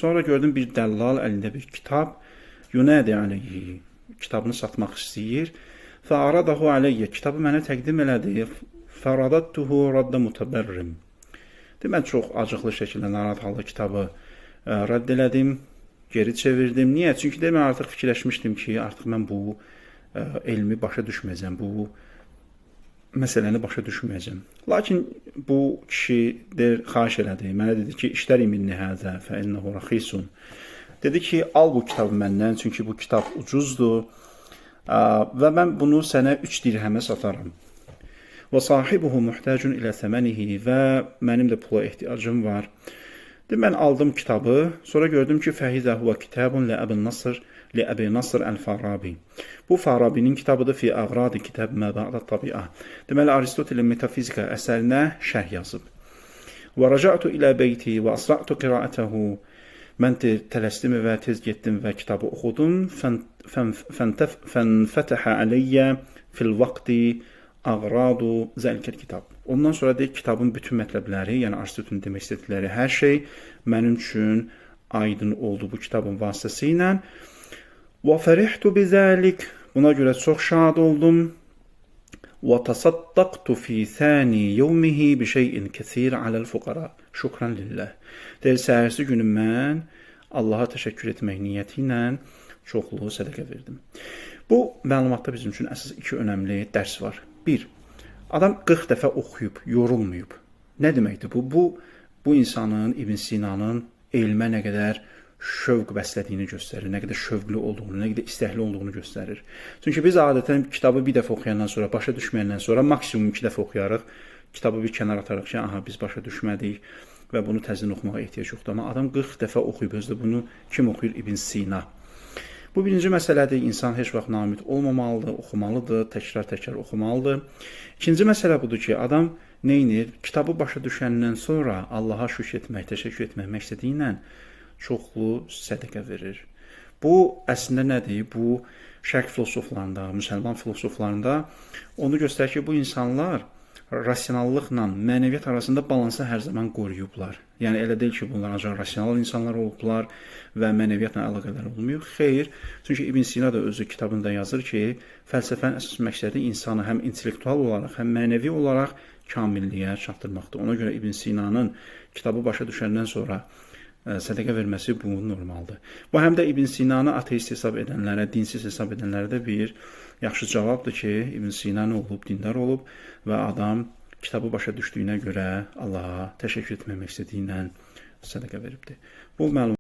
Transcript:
Sonra gördüm bir dəllal əlində bir kitab, yunədi aleyhi, kitabını satmaq istəyir. Fəaradahu aleyyə, kitabı mənə təqdim elədi. Fəradattuhu radda mutəbərrim. Mən çox acıqlı şəkildə, narahat halda kitabı rədd elədim, geri çevirdim. Niyə? Çünki mən artıq fikirləşmişdim ki, artıq mən bu elmi başa düşməyəcəm, bu məsələni başa düşməyəcəm. Lakin bu kişi xahiş elədi, mənə dedi ki, iştəri minni həzə fə innəhu raxisun. Dedi ki, al bu kitabı məndən, çünki bu kitab ucuzdur və mən bunu sənə 3 dirhəmə sataram. Və sahibuhu muhtacun ilə səmənihi və mənim də pula ehtiyacım var. Mən aldım kitabı, sonra gördüm ki, fəhizə huvə kitabun Əbi Nasr Əl-Farabi. Bu Farabinin kitabıdır fi əğradi kitab məbə'də tabi'a. Deməli, Aristotelin metafizika əsərinə şərh yazıb. Və rəca'tu ilə beyti və asra'tu qiraətəhu. Mən tələsdim və tez getdim və kitabı oxudum. Fənfətəhə əleyyə fil vaxti əğradu zəlikəl kitab. Ondan sonra deyək, kitabın bütün mətləbləri, yəni Aristotelin demək istədikləri hər şey mənim üçün aydın oldu bu kitabın vasitəsilə. Və fərihtu bizəlik. Buna görə çox şad oldum. Və tasaddaqtu fi thani yevmihi bi şeyin kəsir aləl fuqara. Şükran lillah. Deyil, səhərsi günü mən Allaha təşəkkür etmək niyyəti ilə çoxlu sədəqə verdim. Bu məlumatda bizim üçün əsas 2 önəmli dərs var. 1. Adam 40 dəfə oxuyub, yorulmayıb. Nə deməkdir bu? Bu insanın, İbn Sinanın elmə nə qədər şövq bəslədiyini göstərir, nə qədər şövqlü olduğunu, nə qədər istəkli olduğunu göstərir. Çünki biz adətən kitabı bir dəfə oxuyandan sonra, başa düşməyəndən sonra maksimum 2 dəfə oxuyarıq, kitabı bir kənar atarıq ki, aha, biz başa düşmədik və bunu təzmin oxumağa ehtiyac yoxdur. Amma adam 40 dəfə oxuyub, özdə bunu kim oxuyur? İbn Sina. Bu birinci məsələdir, insan heç vaxt namid olmamalıdır, oxumalıdır, təkrar oxumalıdır. İkinci məsələ budur ki, adam neynir? Kitabı başa düşəndən sonra Allaha şükür etmək, təşəkkür etmək məqsədi ilə çoxlu sədəqə verir. Bu əslində nədir? Bu şərq filosoflarında, müsəlman filosoflarında onu göstərir ki, bu insanlar rasionallıqla mənəviyyat arasında balansı hər zaman qoruyublar. Yəni elə deyil ki, bunlar ancaq rasional insanlar olublar və mənəviyyatla əlaqələr olmayıb. Xeyr, çünki İbn Sina da özü kitabında yazır ki, fəlsəfənin əsas məqsədi insanı həm intellektual olaraq, həm mənəvi olaraq kamilliyə çatdırmaqdır. Ona görə İbn Sinanın kitabı başa düşəndən sonra sədəqə verməsi bu normaldır. Bu həm də İbn Sinanı ateist hesab edənlərə, dinsiz hesab edənlərə də bir yaxşı cavabdır ki, İbn Sina nə olub, dindar olub və adam kitabı başa düşdüyünə görə Allaha təşəkkür etmək məqsədi ilə sədəqə veribdir. Bu məlumat